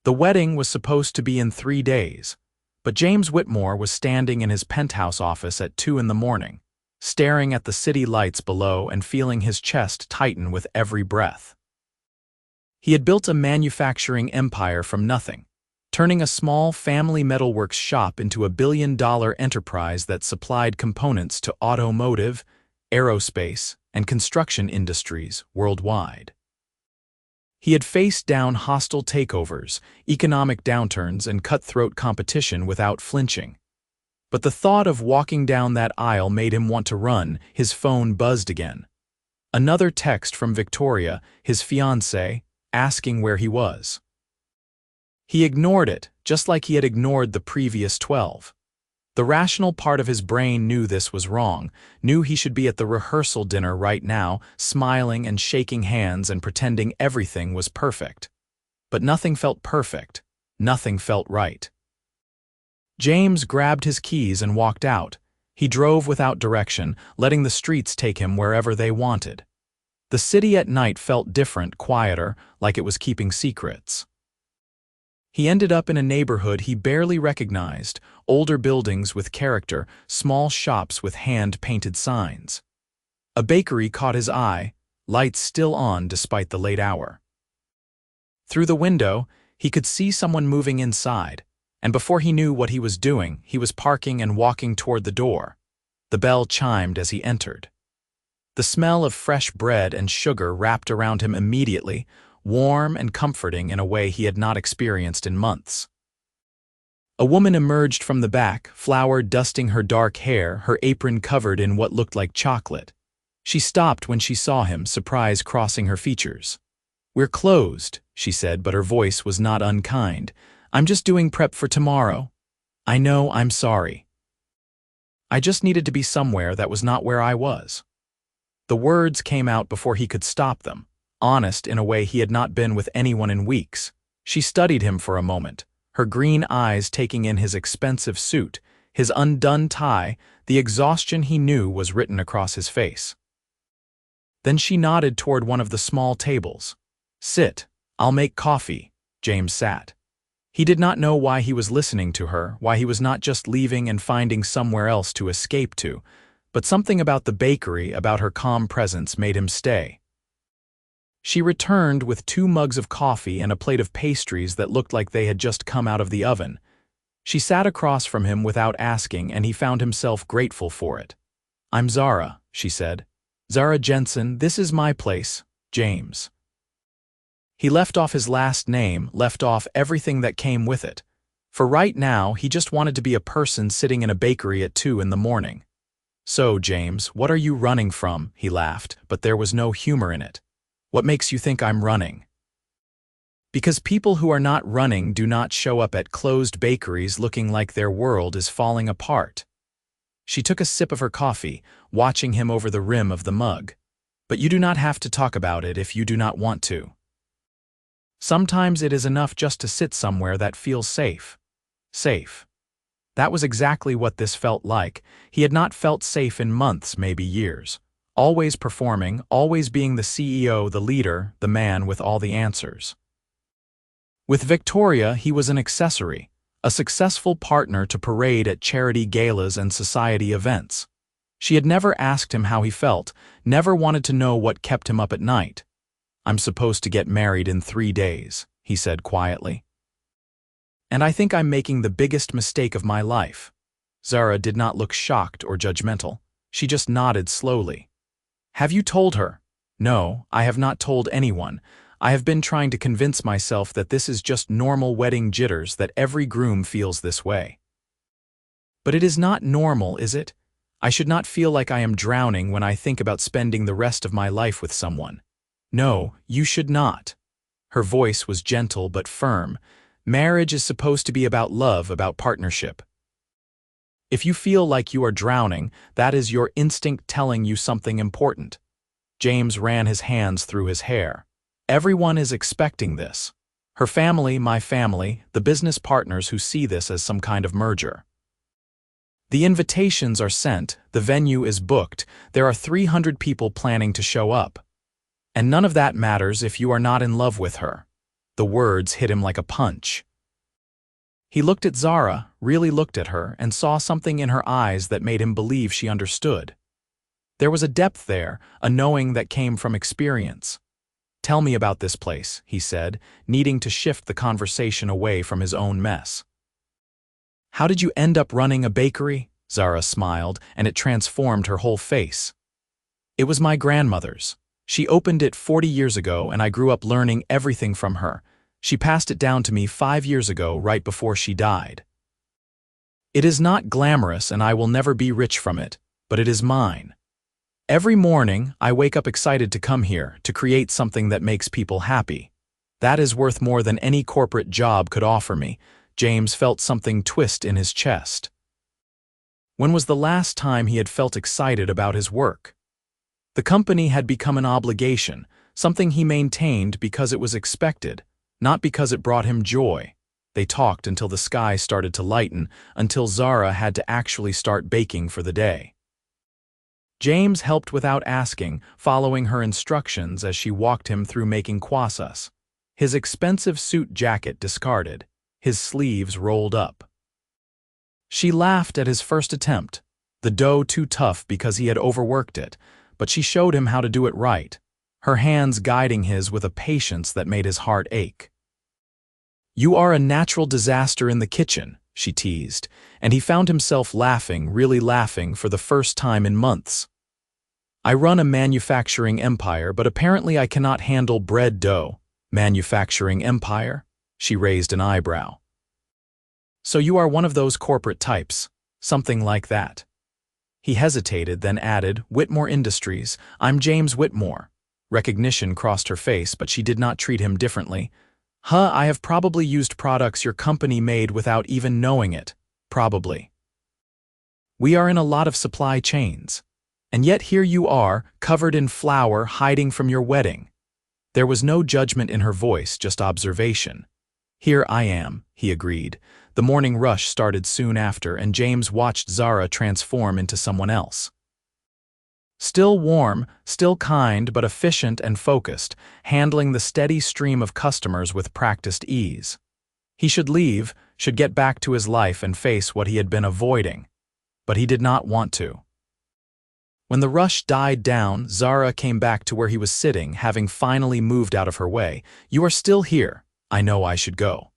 The wedding was supposed to be in 3 days, but James Whitmore was standing in his penthouse office at 2 in the morning, staring at the city lights below and feeling his chest tighten with every breath. He had built a manufacturing empire from nothing, turning a small family metalworks shop into a billion-dollar enterprise that supplied components to automotive, aerospace, and construction industries worldwide. He had faced down hostile takeovers, economic downturns, and cutthroat competition without flinching. But the thought of walking down that aisle made him want to run. His phone buzzed again. Another text from Victoria, his fiancée, asking where he was. He ignored it, just like he had ignored the previous 12. The rational part of his brain knew this was wrong, knew he should be at the rehearsal dinner right now, smiling and shaking hands and pretending everything was perfect. But nothing felt perfect. Nothing felt right. James grabbed his keys and walked out. He drove without direction, letting the streets take him wherever they wanted. The city at night felt different, quieter, like it was keeping secrets. He ended up in a neighborhood he barely recognized, older buildings with character, small shops with hand-painted signs. A bakery caught his eye, lights still on despite the late hour. Through the window, he could see someone moving inside, and before he knew what he was doing, he was parking and walking toward the door. The bell chimed as he entered. The smell of fresh bread and sugar wrapped around him immediately, warm and comforting in a way he had not experienced in months. A woman emerged from the back, flour dusting her dark hair, her apron covered in what looked like chocolate. She stopped when she saw him, surprise crossing her features. "We're closed," she said, but her voice was not unkind. "I'm just doing prep for tomorrow." "I know, I'm sorry. I just needed to be somewhere that was not where I was." The words came out before he could stop them, honest in a way he had not been with anyone in weeks. She studied him for a moment, her green eyes taking in his expensive suit, his undone tie, the exhaustion he knew was written across his face. Then she nodded toward one of the small tables. "Sit, I'll make coffee." James sat. He did not know why he was listening to her, why he was not just leaving and finding somewhere else to escape to, but something about the bakery, about her calm presence, made him stay. She returned with 2 mugs of coffee and a plate of pastries that looked like they had just come out of the oven. She sat across from him without asking, and he found himself grateful for it. "I'm Zara," she said. "Zara Jensen, this is my place, James." He left off his last name, left off everything that came with it. For right now, he just wanted to be a person sitting in a bakery at 2 in the morning. "So, James, what are you running from?" he laughed, but there was no humor in it. "What makes you think I'm running?" "Because people who are not running do not show up at closed bakeries looking like their world is falling apart." She took a sip of her coffee, watching him over the rim of the mug. "But you do not have to talk about it if you do not want to. Sometimes it is enough just to sit somewhere that feels safe." Safe. That was exactly what this felt like. He had not felt safe in months, maybe years. Always performing, always being the CEO, the leader, the man with all the answers. With Victoria, he was an accessory, a successful partner to parade at charity galas and society events. She had never asked him how he felt, never wanted to know what kept him up at night. "I'm supposed to get married in 3 days," he said quietly. "And I think I'm making the biggest mistake of my life." Zara did not look shocked or judgmental. She just nodded slowly. "Have you told her?" "No, I have not told anyone. I have been trying to convince myself that this is just normal wedding jitters, that every groom feels this way." "But it is not normal, is it? I should not feel like I am drowning when I think about spending the rest of my life with someone." "No, you should not." Her voice was gentle but firm. "Marriage is supposed to be about love, about partnership. If you feel like you are drowning, that is your instinct telling you something important." James ran his hands through his hair. "Everyone is expecting this. Her family, my family, the business partners who see this as some kind of merger. The invitations are sent, the venue is booked, there are 300 people planning to show up. And none of that matters if you are not in love with her." The words hit him like a punch. He looked at Zara, really looked at her, and saw something in her eyes that made him believe she understood. There was a depth there, a knowing that came from experience. "Tell me about this place," he said, needing to shift the conversation away from his own mess. "How did you end up running a bakery?" Zara smiled, and it transformed her whole face. "It was my grandmother's. She opened it 40 years ago, and I grew up learning everything from her. She passed it down to me 5 years ago, right before she died. It is not glamorous, and I will never be rich from it, but it is mine. Every morning, I wake up excited to come here, to create something that makes people happy. That is worth more than any corporate job could offer me." James felt something twist in his chest. When was the last time he had felt excited about his work? The company had become an obligation, something he maintained because it was expected, not because it brought him joy. They talked until the sky started to lighten, until Zara had to actually start baking for the day. James helped without asking, following her instructions as she walked him through making croissants. His expensive suit jacket discarded, his sleeves rolled up. She laughed at his first attempt, the dough too tough because he had overworked it, but she showed him how to do it right, her hands guiding his with a patience that made his heart ache. "You are a natural disaster in the kitchen," she teased, and he found himself laughing, really laughing for the first time in months. "I run a manufacturing empire, but apparently I cannot handle bread dough." "Manufacturing empire?" She raised an eyebrow. "So you are one of those corporate types, something like that." He hesitated, then added, "Whitmore Industries. I'm James Whitmore." Recognition crossed her face, but she did not treat him differently. I have probably used products your company made without even knowing it. Probably. We are in a lot of supply chains. And yet here you are, covered in flour, hiding from your wedding." There was no judgment in her voice, just observation. "Here I am," he agreed. The morning rush started soon after, and James watched Zara transform into someone else. Still warm, still kind, but efficient and focused, handling the steady stream of customers with practiced ease. He should leave, should get back to his life and face what he had been avoiding. But he did not want to. When the rush died down, Zara came back to where he was sitting, having finally moved out of her way. "You are still here. I know I should go."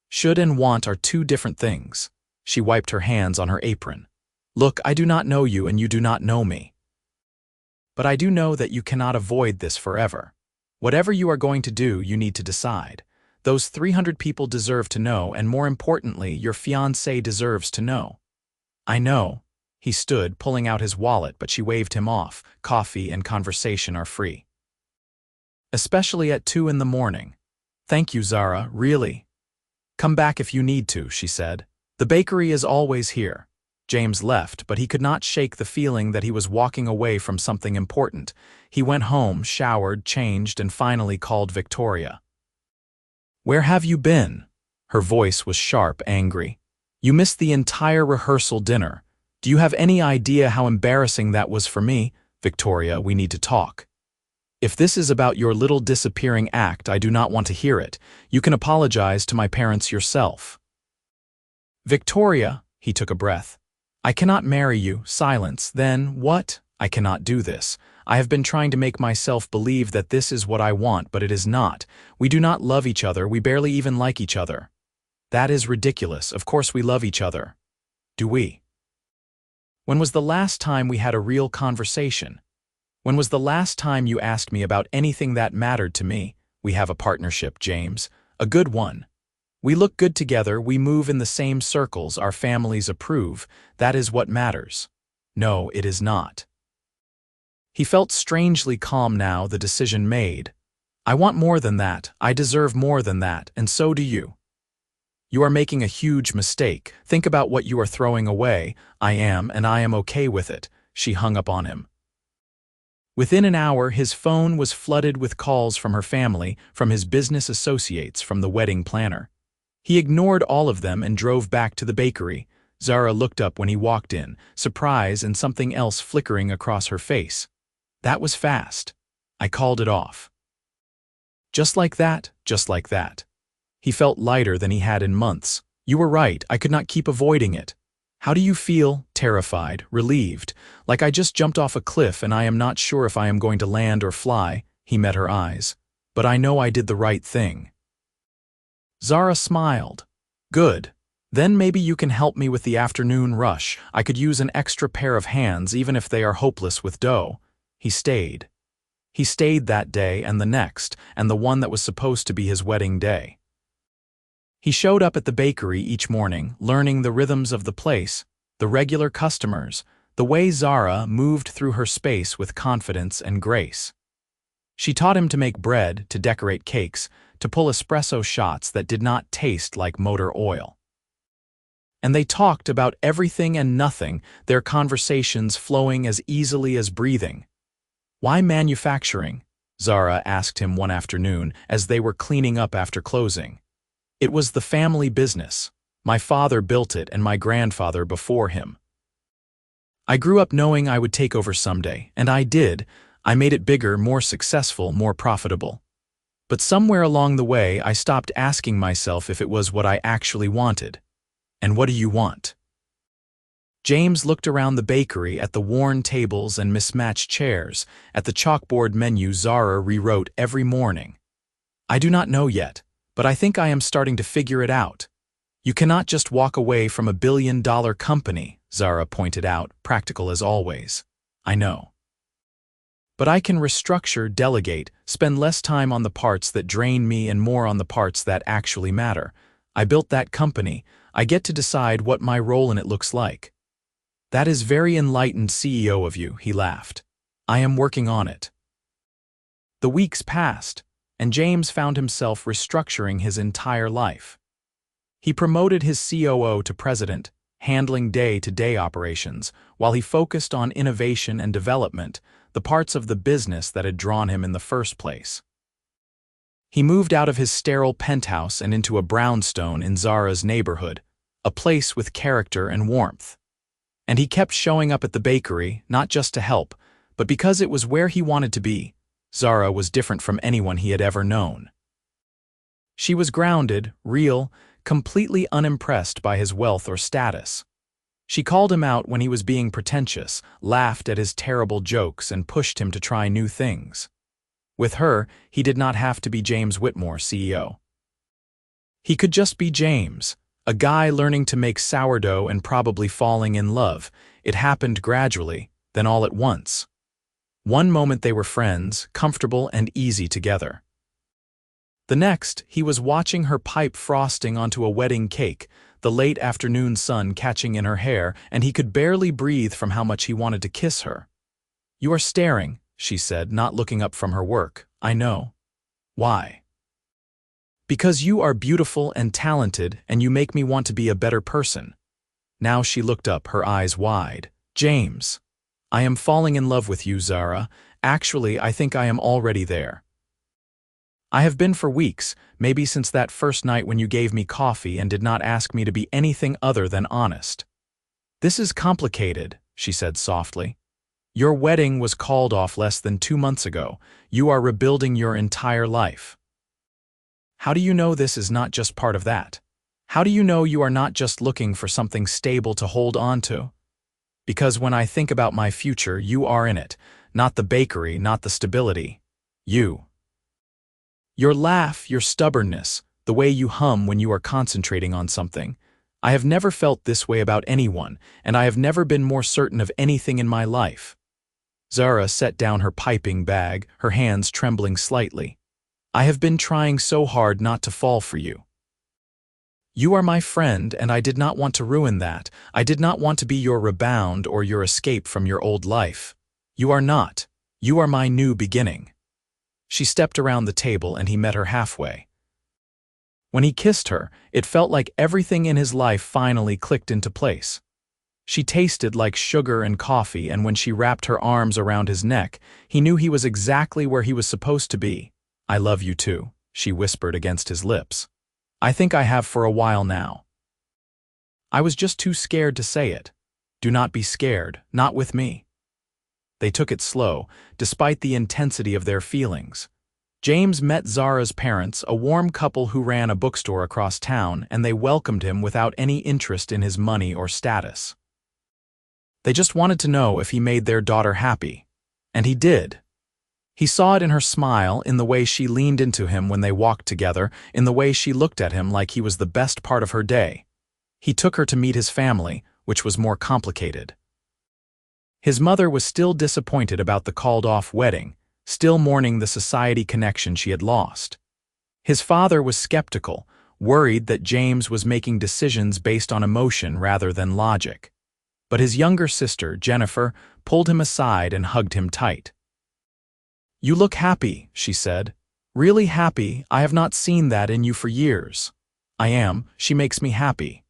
Should and want are two different things. She wiped her hands on her apron. "Look, I do not know you and you do not know me. But I do know that you cannot avoid this forever. Whatever you are going to do, you need to decide. Those 300 people deserve to know, and more importantly, your fiancé deserves to know." "I know." He stood, pulling out his wallet, but she waved him off. "Coffee and conversation are free. Especially at 2 in the morning. "Thank you, Zara, really." "Come back if you need to," she said. "The bakery is always here." James left, but he could not shake the feeling that he was walking away from something important. He went home, showered, changed, and finally called Victoria. "Where have you been?" Her voice was sharp, angry. "You missed the entire rehearsal dinner. Do you have any idea how embarrassing that was for me?" "Victoria, we need to talk. If this is about your little disappearing act, I do not want to hear it. You can apologize to my parents yourself." "Victoria," he took a breath. "I cannot marry you." Silence. Then, "What? I cannot do this. I have been trying to make myself believe that this is what I want, but it is not. We do not love each other. We barely even like each other." "That is ridiculous. Of course we love each other." "Do we? When was the last time we had a real conversation? When was the last time you asked me about anything that mattered to me?" "We have a partnership, James. A good one. We look good together, we move in the same circles, our families approve. That is what matters." "No, it is not." He felt strangely calm now, the decision made. "I want more than that. I deserve more than that, and so do you. You are making a huge mistake. Think about what you are throwing away." "I am, and I am okay with it." She hung up on him. Within an hour, his phone was flooded with calls from her family, from his business associates, from the wedding planner. He ignored all of them and drove back to the bakery. Zara looked up when he walked in, surprise and something else flickering across her face. "That was fast. I called it off." Just like that, just like that. He felt lighter than he had in months. You were right, I could not keep avoiding it. How do you feel? Terrified, relieved, like I just jumped off a cliff and I am not sure if I am going to land or fly. He met her eyes. But I know I did the right thing. Zara smiled. Good. Then maybe you can help me with the afternoon rush. I could use an extra pair of hands even if they are hopeless with dough. He stayed. He stayed that day and the next, and the one that was supposed to be his wedding day. He showed up at the bakery each morning, learning the rhythms of the place, the regular customers, the way Zara moved through her space with confidence and grace. She taught him to make bread, to decorate cakes, to pull espresso shots that did not taste like motor oil. And they talked about everything and nothing, their conversations flowing as easily as breathing. Why manufacturing? Zara asked him one afternoon as they were cleaning up after closing. It was the family business. My father built it and my grandfather before him. I grew up knowing I would take over someday, and I did. I made it bigger, more successful, more profitable. But somewhere along the way, I stopped asking myself if it was what I actually wanted. And what do you want? James looked around the bakery at the worn tables and mismatched chairs, at the chalkboard menu Zara rewrote every morning. I do not know yet, but I think I am starting to figure it out. You cannot just walk away from a billion-dollar company, Zara pointed out, practical as always. I know. But I can restructure, delegate, spend less time on the parts that drain me and more on the parts that actually matter. I built that company. I get to decide what my role in it looks like. That is very enlightened CEO of you, he laughed. I am working on it. The weeks passed, and James found himself restructuring his entire life. He promoted his COO to president, handling day-to-day operations, while he focused on innovation and development, the parts of the business that had drawn him in the first place. He moved out of his sterile penthouse and into a brownstone in Zara's neighborhood, a place with character and warmth. And he kept showing up at the bakery, not just to help, but because it was where he wanted to be. Zara was different from anyone he had ever known. She was grounded, real, completely unimpressed by his wealth or status. She called him out when he was being pretentious, laughed at his terrible jokes, and pushed him to try new things. With her, he did not have to be James Whitmore, CEO. He could just be James, a guy learning to make sourdough and probably falling in love. It happened gradually, then all at once. One moment they were friends, comfortable and easy together. The next, he was watching her pipe frosting onto a wedding cake, the late afternoon sun catching in her hair, and he could barely breathe from how much he wanted to kiss her. You are staring, she said, not looking up from her work. I know. Why? Because you are beautiful and talented, and you make me want to be a better person. Now she looked up, her eyes wide. James. I am falling in love with you, Zara. Actually, I think I am already there. I have been for weeks, maybe since that first night when you gave me coffee and did not ask me to be anything other than honest. This is complicated, she said softly. Your wedding was called off less than 2 months ago. You are rebuilding your entire life. How do you know this is not just part of that? How do you know you are not just looking for something stable to hold on to? Because when I think about my future, you are in it. Not the bakery, not the stability. You. Your laugh, your stubbornness, the way you hum when you are concentrating on something. I have never felt this way about anyone, and I have never been more certain of anything in my life. Zara set down her piping bag, her hands trembling slightly. I have been trying so hard not to fall for you. You are my friend, and I did not want to ruin that. I did not want to be your rebound or your escape from your old life. You are not. You are my new beginning. She stepped around the table and he met her halfway. When he kissed her, it felt like everything in his life finally clicked into place. She tasted like sugar and coffee, and when she wrapped her arms around his neck, he knew he was exactly where he was supposed to be. I love you too, she whispered against his lips. I think I have for a while now. I was just too scared to say it. Do not be scared, not with me. They took it slow, despite the intensity of their feelings. James met Zara's parents, a warm couple who ran a bookstore across town, and they welcomed him without any interest in his money or status. They just wanted to know if he made their daughter happy. And he did. He saw it in her smile, in the way she leaned into him when they walked together, in the way she looked at him like he was the best part of her day. He took her to meet his family, which was more complicated. His mother was still disappointed about the called-off wedding, still mourning the society connection she had lost. His father was skeptical, worried that James was making decisions based on emotion rather than logic. But his younger sister, Jennifer, pulled him aside and hugged him tight. "You look happy," she said. "Really happy. I have not seen that in you for years." "I am. She makes me happy."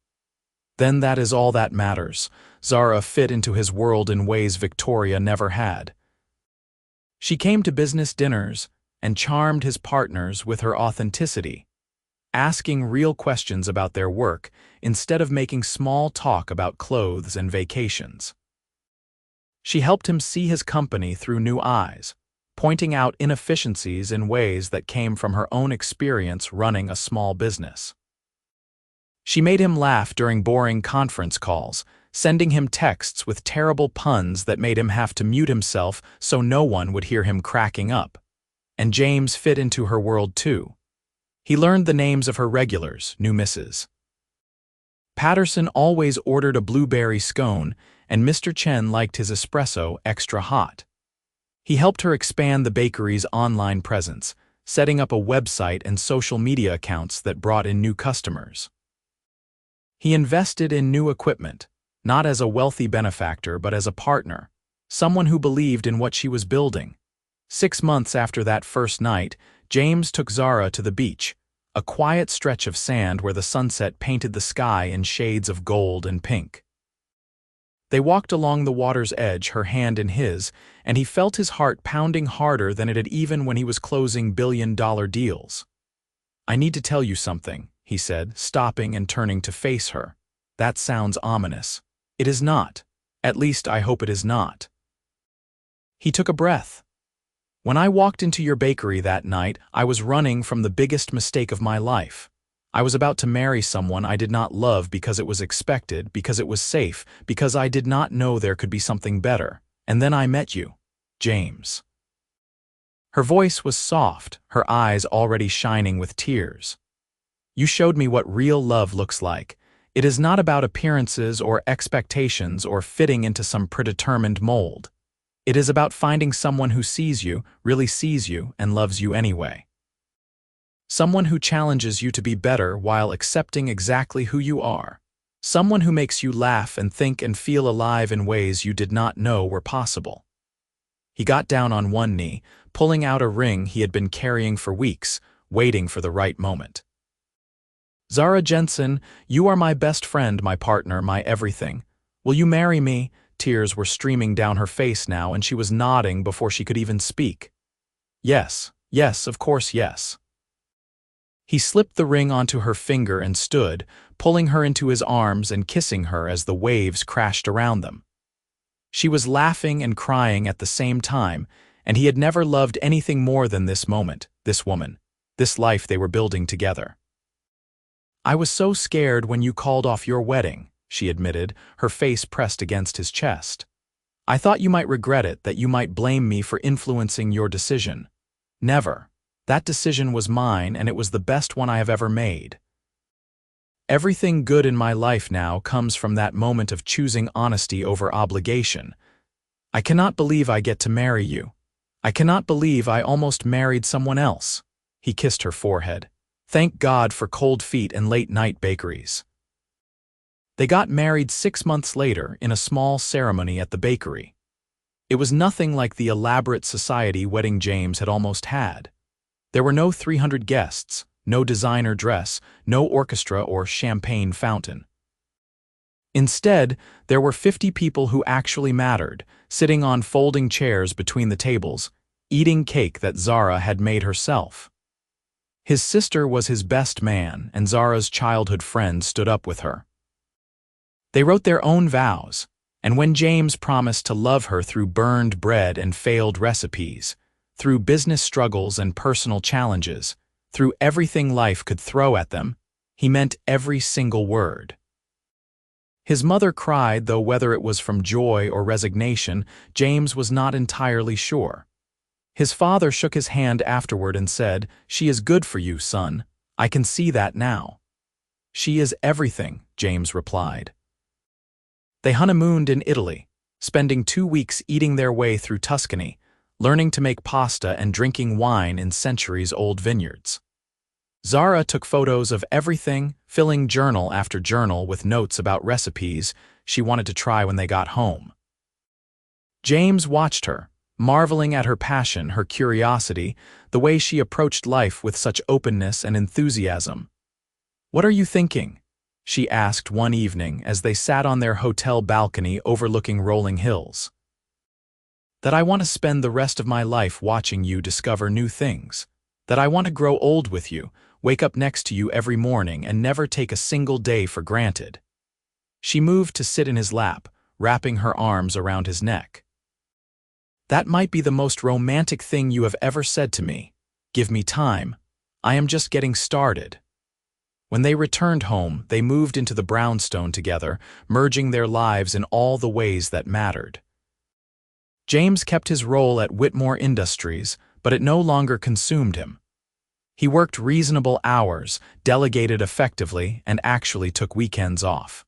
Then that is all that matters. Zara fit into his world in ways Victoria never had. She came to business dinners and charmed his partners with her authenticity, asking real questions about their work instead of making small talk about clothes and vacations. She helped him see his company through new eyes, pointing out inefficiencies in ways that came from her own experience running a small business. She made him laugh during boring conference calls, sending him texts with terrible puns that made him have to mute himself so no one would hear him cracking up. And James fit into her world too. He learned the names of her regulars, new Mrs. Patterson always ordered a blueberry scone, and Mr. Chen liked his espresso extra hot. He helped her expand the bakery's online presence, setting up a website and social media accounts that brought in new customers. He invested in new equipment, not as a wealthy benefactor but as a partner, someone who believed in what she was building. 6 months after that first night, James took Zara to the beach, a quiet stretch of sand where the sunset painted the sky in shades of gold and pink. They walked along the water's edge, her hand in his, and he felt his heart pounding harder than it had even when he was closing billion-dollar deals. "I need to tell you something," he said, stopping and turning to face her. "That sounds ominous." "It is not. At least I hope it is not." He took a breath. "When I walked into your bakery that night, I was running from the biggest mistake of my life. I was about to marry someone I did not love because it was expected, because it was safe, because I did not know there could be something better. And then I met you, James." Her voice was soft, her eyes already shining with tears. "You showed me what real love looks like. It is not about appearances or expectations or fitting into some predetermined mold. It is about finding someone who sees you, really sees you, and loves you anyway. Someone who challenges you to be better while accepting exactly who you are. Someone who makes you laugh and think and feel alive in ways you did not know were possible." He got down on one knee, pulling out a ring he had been carrying for weeks, waiting for the right moment. "Zara Jensen, you are my best friend, my partner, my everything. Will you marry me?" Tears were streaming down her face now, and she was nodding before she could even speak. "Yes, yes, of course, yes." He slipped the ring onto her finger and stood, pulling her into his arms and kissing her as the waves crashed around them. She was laughing and crying at the same time, and he had never loved anything more than this moment, this woman, this life they were building together. "I was so scared when you called off your wedding," she admitted, her face pressed against his chest. "I thought you might regret it, that you might blame me for influencing your decision. Never. That decision was mine, and it was the best one I have ever made. Everything good in my life now comes from that moment of choosing honesty over obligation. I cannot believe I get to marry you. I cannot believe I almost married someone else." He kissed her forehead. "Thank God for cold feet and late-night bakeries." They got married 6 months later in a small ceremony at the bakery. It was nothing like the elaborate society wedding James had almost had. There were no 300 guests, no designer dress, no orchestra or champagne fountain. Instead, there were 50 people who actually mattered, sitting on folding chairs between the tables, eating cake that Zara had made herself. His sister was his best man, and Zara's childhood friend stood up with her. They wrote their own vows, and when James promised to love her through burned bread and failed recipes, through business struggles and personal challenges, through everything life could throw at them, he meant every single word. His mother cried, though whether it was from joy or resignation, James was not entirely sure. His father shook his hand afterward and said, "She is good for you, son. I can see that now." "She is everything," James replied. They honeymooned in Italy, spending 2 weeks eating their way through Tuscany, learning to make pasta and drinking wine in centuries-old vineyards. Zara took photos of everything, filling journal after journal with notes about recipes she wanted to try when they got home. James watched her, marveling at her passion, her curiosity, the way she approached life with such openness and enthusiasm. "What are you thinking?" she asked one evening as they sat on their hotel balcony overlooking rolling hills. "That I want to spend the rest of my life watching you discover new things. That I want to grow old with you, wake up next to you every morning and never take a single day for granted." She moved to sit in his lap, wrapping her arms around his neck. "That might be the most romantic thing you have ever said to me. Give me time. I am just getting started." When they returned home, they moved into the brownstone together, merging their lives in all the ways that mattered. James kept his role at Whitmore Industries, but it no longer consumed him. He worked reasonable hours, delegated effectively, and actually took weekends off.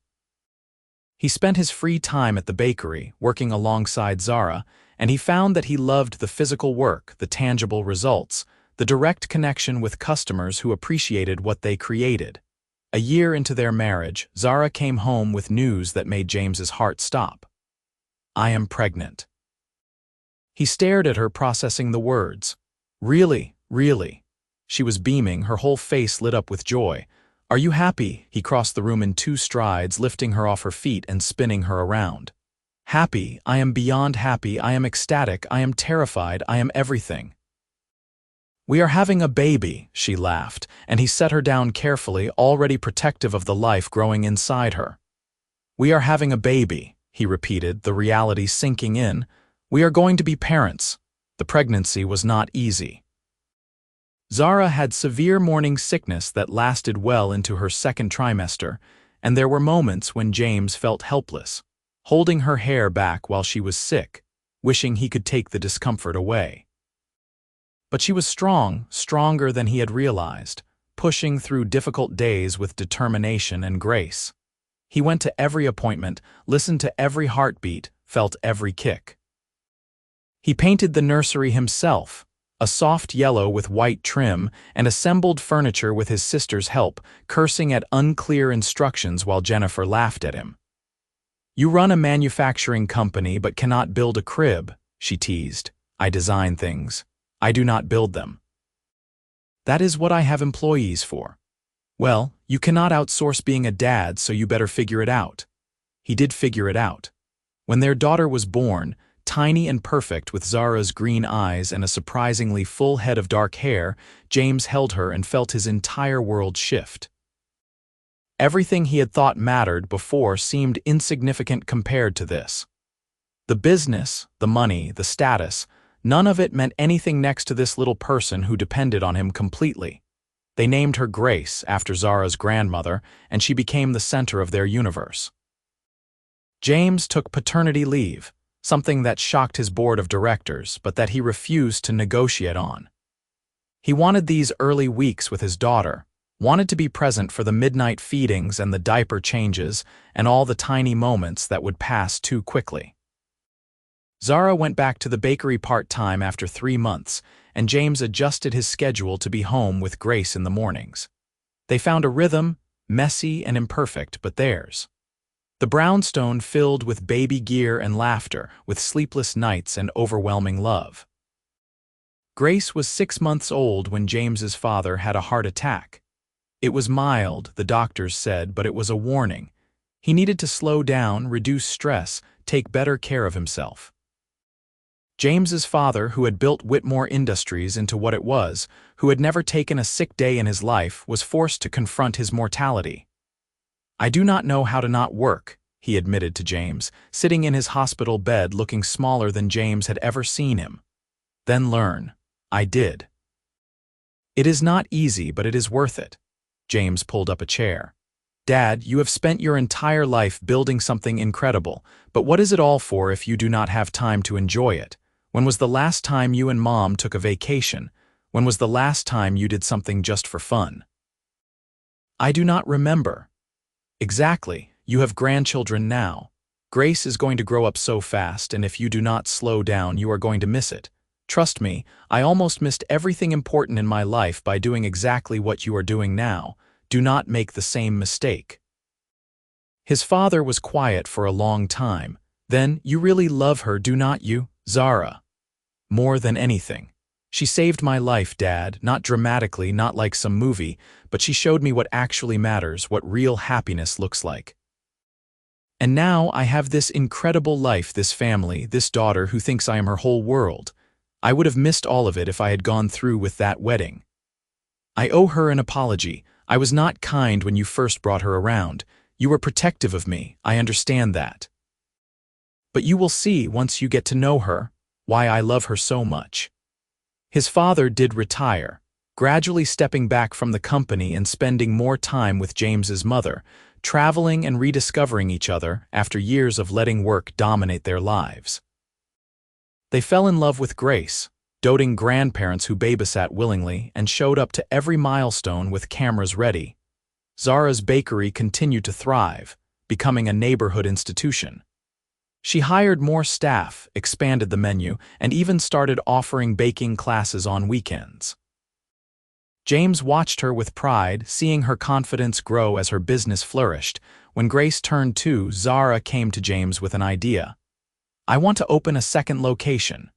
He spent his free time at the bakery, working alongside Zara, and he found that he loved the physical work, the tangible results, the direct connection with customers who appreciated what they created. A year into their marriage, Zara came home with news that made James's heart stop. "I am pregnant." He stared at her, processing the words. "Really, really?" She was beaming, her whole face lit up with joy. "Are you happy?" He crossed the room in 2 strides, lifting her off her feet and spinning her around. "Happy, I am beyond happy, I am ecstatic, I am terrified, I am everything." "We are having a baby," she laughed, and he set her down carefully, already protective of the life growing inside her. "We are having a baby," he repeated, the reality sinking in. "We are going to be parents." The pregnancy was not easy. Zara had severe morning sickness that lasted well into her 2nd trimester, and there were moments when James felt helpless, holding her hair back while she was sick, wishing he could take the discomfort away. But she was strong, stronger than he had realized, pushing through difficult days with determination and grace. He went to every appointment, listened to every heartbeat, felt every kick. He painted the nursery himself, a soft yellow with white trim, and assembled furniture with his sister's help, cursing at unclear instructions while Jennifer laughed at him. "You run a manufacturing company but cannot build a crib," she teased. "I design things. I do not build them." "That is what I have employees for." "Well, you cannot outsource being a dad, so you better figure it out." He did figure it out. When their daughter was born, tiny and perfect with Zara's green eyes and a surprisingly full head of dark hair, James held her and felt his entire world shift. Everything he had thought mattered before seemed insignificant compared to this. The business, the money, the status, none of it meant anything next to this little person who depended on him completely. They named her Grace after Zara's grandmother, and she became the center of their universe. James took paternity leave, something that shocked his board of directors, but that he refused to negotiate on. He wanted these early weeks with his daughter, wanted to be present for the midnight feedings and the diaper changes and all the tiny moments that would pass too quickly. Zara went back to the bakery part-time after 3 months, and James adjusted his schedule to be home with Grace in the mornings. They found a rhythm, messy and imperfect, but theirs. The brownstone filled with baby gear and laughter, with sleepless nights and overwhelming love. Grace was 6 months old when James's father had a heart attack. It was mild, the doctors said, but it was a warning. He needed to slow down, reduce stress, take better care of himself. James's father, who had built Whitmore Industries into what it was, who had never taken a sick day in his life, was forced to confront his mortality. "I do not know how to not work," he admitted to James, sitting in his hospital bed looking smaller than James had ever seen him. Then learn. I did. It is not easy, but it is worth it. James pulled up a chair. Dad, you have spent your entire life building something incredible, but what is it all for if you do not have time to enjoy it? When was the last time you and Mom took a vacation? When was the last time you did something just for fun? I do not remember. Exactly. You have grandchildren now. Grace is going to grow up so fast, and if you do not slow down, you are going to miss it. Trust me, I almost missed everything important in my life by doing exactly what you are doing now. Do not make the same mistake. His father was quiet for a long time. Then, you really love her, do not you, Zara? More than anything. She saved my life, Dad, not dramatically, not like some movie, but she showed me what actually matters, what real happiness looks like. And now I have this incredible life, this family, this daughter who thinks I am her whole world. I would have missed all of it if I had gone through with that wedding. I owe her an apology. I was not kind when you first brought her around. You were protective of me, I understand that. But you will see, once you get to know her, why I love her so much. His father did retire, gradually stepping back from the company and spending more time with James's mother, traveling and rediscovering each other after years of letting work dominate their lives. They fell in love with Grace, doting grandparents who babysat willingly and showed up to every milestone with cameras ready. Zara's bakery continued to thrive, becoming a neighborhood institution. She hired more staff, expanded the menu, and even started offering baking classes on weekends. James watched her with pride, seeing her confidence grow as her business flourished. When Grace turned 2, Zara came to James with an idea. I want to open a second location.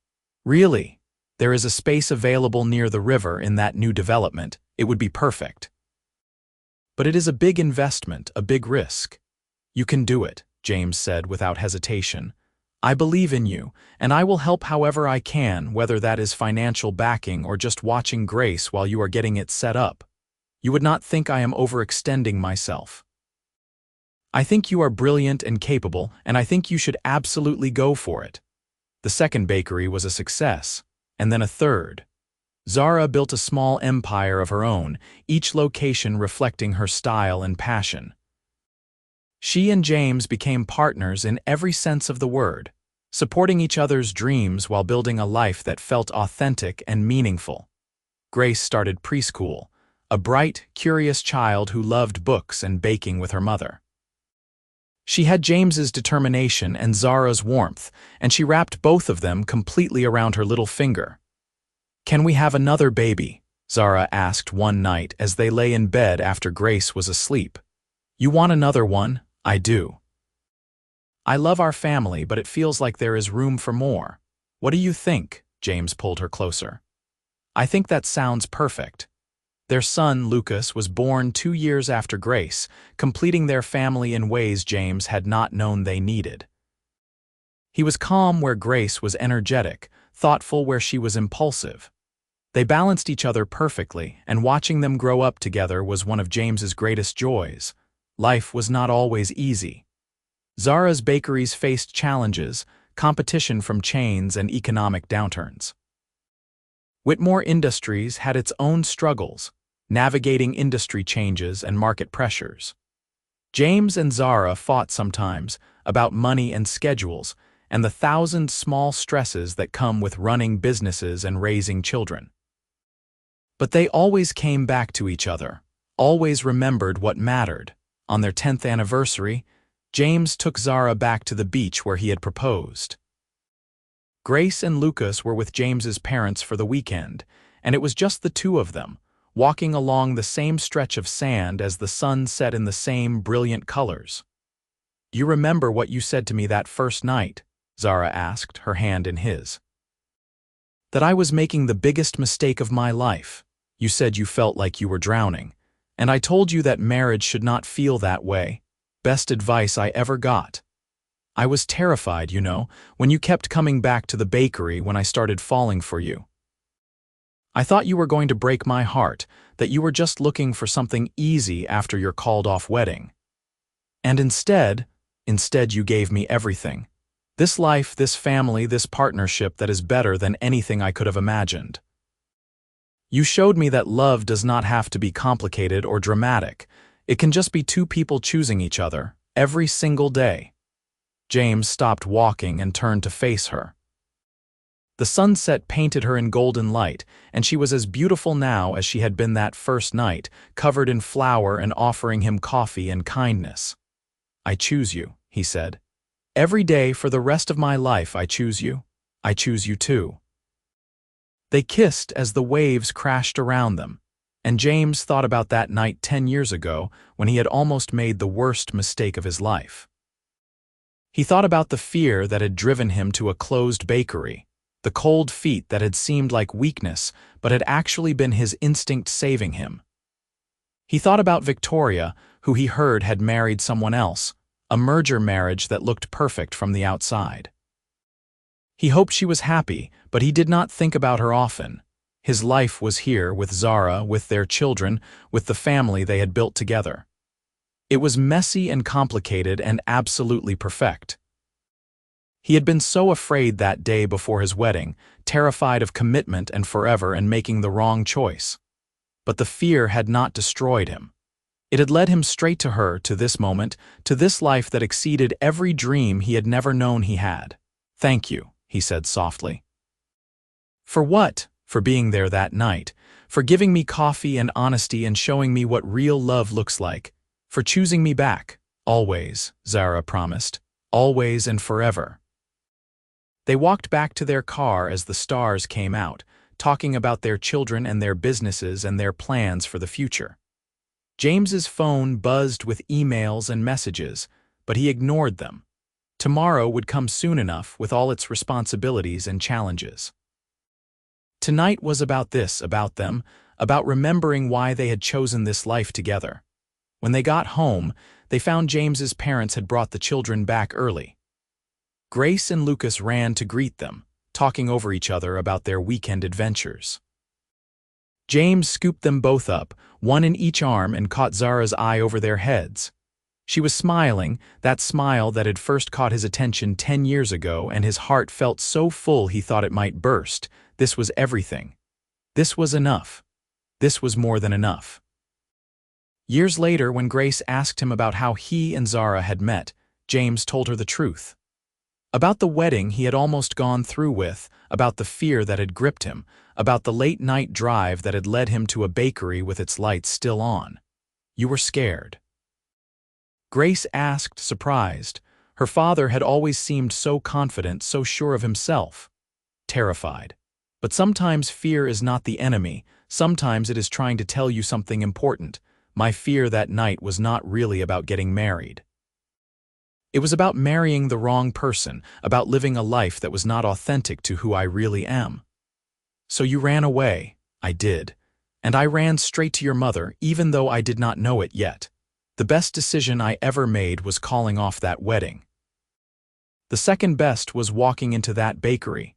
Really? There is a space available near the river in that new development. It would be perfect. But it is a big investment, a big risk. You can do it, James said without hesitation. I believe in you, and I will help however I can, whether that is financial backing or just watching Grace while you are getting it set up. You would not think I am overextending myself. I think you are brilliant and capable, and I think you should absolutely go for it. The second bakery was a success, and then a third. Zara built a small empire of her own, each location reflecting her style and passion. She and James became partners in every sense of the word, supporting each other's dreams while building a life that felt authentic and meaningful. Grace started preschool, a bright, curious child who loved books and baking with her mother. She had James's determination and Zara's warmth, and she wrapped both of them completely around her little finger. Can we have another baby? Zara asked one night as they lay in bed after Grace was asleep. You want another one? I do. I love our family, but it feels like there is room for more. What do you think? James pulled her closer. I think that sounds perfect. Their son, Lucas, was born 2 years after Grace, completing their family in ways James had not known they needed. He was calm where Grace was energetic, thoughtful where she was impulsive. They balanced each other perfectly, and watching them grow up together was one of James's greatest joys. Life was not always easy. Zara's bakeries faced challenges, competition from chains and economic downturns. Whitmore Industries had its own struggles, navigating industry changes and market pressures. James and Zara fought sometimes about money and schedules and the thousand small stresses that come with running businesses and raising children. But they always came back to each other, always remembered what mattered. On their 10th anniversary, James took Zara back to the beach where he had proposed. Grace and Lucas were with James's parents for the weekend, and it was just the two of them, walking along the same stretch of sand as the sun set in the same brilliant colors. You remember what you said to me that first night? Zara asked, her hand in his. That I was making the biggest mistake of my life. You said you felt like you were drowning, and I told you that marriage should not feel that way. Best advice I ever got. I was terrified, you know, when you kept coming back to the bakery when I started falling for you. I thought you were going to break my heart, that you were just looking for something easy after your called-off wedding. And instead you gave me everything. This life, this family, this partnership that is better than anything I could have imagined. You showed me that love does not have to be complicated or dramatic. It can just be two people choosing each other, every single day. James stopped walking and turned to face her. The sunset painted her in golden light, and she was as beautiful now as she had been that first night, covered in flower and offering him coffee and kindness. I choose you, he said. Every day for the rest of my life I choose you. I choose you too. They kissed as the waves crashed around them, and James thought about that night 10 years ago when he had almost made the worst mistake of his life. He thought about the fear that had driven him to a closed bakery, the cold feet that had seemed like weakness but had actually been his instinct saving him. He thought about Victoria, who he heard had married someone else, a merger marriage that looked perfect from the outside. He hoped she was happy, but he did not think about her often. His life was here with Zara, with their children, with the family they had built together. It was messy and complicated and absolutely perfect. He had been so afraid that day before his wedding, terrified of commitment and forever and making the wrong choice. But the fear had not destroyed him. It had led him straight to her, to this moment, to this life that exceeded every dream he had never known he had. Thank you, he said softly. For what? For being there that night, for giving me coffee and honesty and showing me what real love looks like, for choosing me back. Always, Zara promised. Always and forever. They walked back to their car as the stars came out, talking about their children and their businesses and their plans for the future. James's phone buzzed with emails and messages, but he ignored them. Tomorrow would come soon enough with all its responsibilities and challenges. Tonight was about this, about them, about remembering why they had chosen this life together. When they got home, they found James's parents had brought the children back early. Grace and Lucas ran to greet them, talking over each other about their weekend adventures. James scooped them both up, one in each arm, and caught Zara's eye over their heads. She was smiling, that smile that had first caught his attention 10 years ago, and his heart felt so full he thought it might burst. This was everything. This was enough. This was more than enough. Years later, when Grace asked him about how he and Zara had met, James told her the truth. About the wedding he had almost gone through with, about the fear that had gripped him, about the late-night drive that had led him to a bakery with its lights still on. You were scared. Grace asked, surprised. Her father had always seemed so confident, so sure of himself. Terrified. But sometimes fear is not the enemy. Sometimes it is trying to tell you something important. My fear that night was not really about getting married. It was about marrying the wrong person, about living a life that was not authentic to who I really am. So you ran away. I did. And I ran straight to your mother, even though I did not know it yet. The best decision I ever made was calling off that wedding. The second best was walking into that bakery.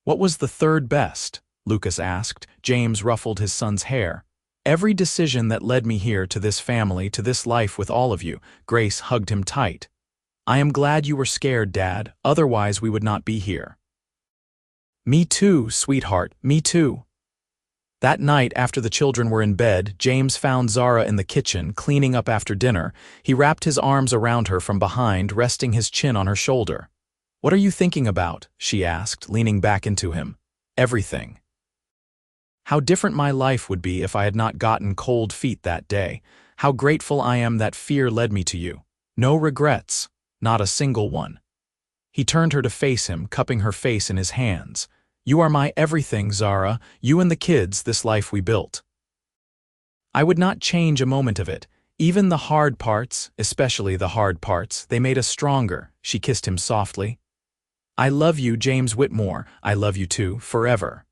What was the third best? Lucas asked. James ruffled his son's hair. Every decision that led me here, to this family, to this life with all of you. Grace hugged him tight. I am glad you were scared, Dad, otherwise we would not be here. Me too, sweetheart, me too. That night, after the children were in bed, James found Zara in the kitchen, cleaning up after dinner. He wrapped his arms around her from behind, resting his chin on her shoulder. What are you thinking about? She asked, leaning back into him. Everything. How different my life would be if I had not gotten cold feet that day. How grateful I am that fear led me to you. No regrets. Not a single one. He turned her to face him, cupping her face in his hands. You are my everything, Zara, you and the kids, this life we built. I would not change a moment of it. Even the hard parts, especially the hard parts, they made us stronger. She kissed him softly. I love you, James Whitmore. I love you too, forever.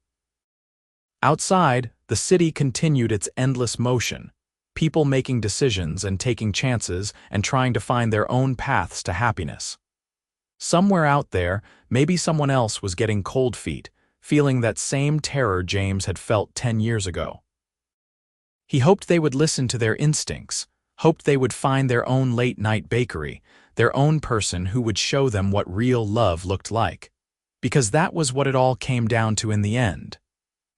Outside, the city continued its endless motion. People making decisions and taking chances and trying to find their own paths to happiness. Somewhere out there, maybe someone else was getting cold feet, feeling that same terror James had felt 10 years ago. He hoped they would listen to their instincts, hoped they would find their own late-night bakery, their own person who would show them what real love looked like. Because that was what it all came down to in the end.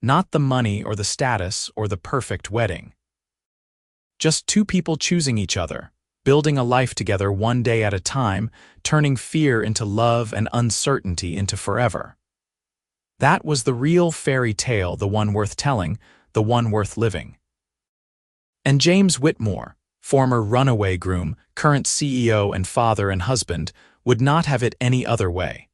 Not the money or the status or the perfect wedding. Just two people choosing each other, building a life together one day at a time, turning fear into love and uncertainty into forever. That was the real fairy tale, the one worth telling, the one worth living. And James Whitmore, former runaway groom, current CEO and father and husband, would not have it any other way.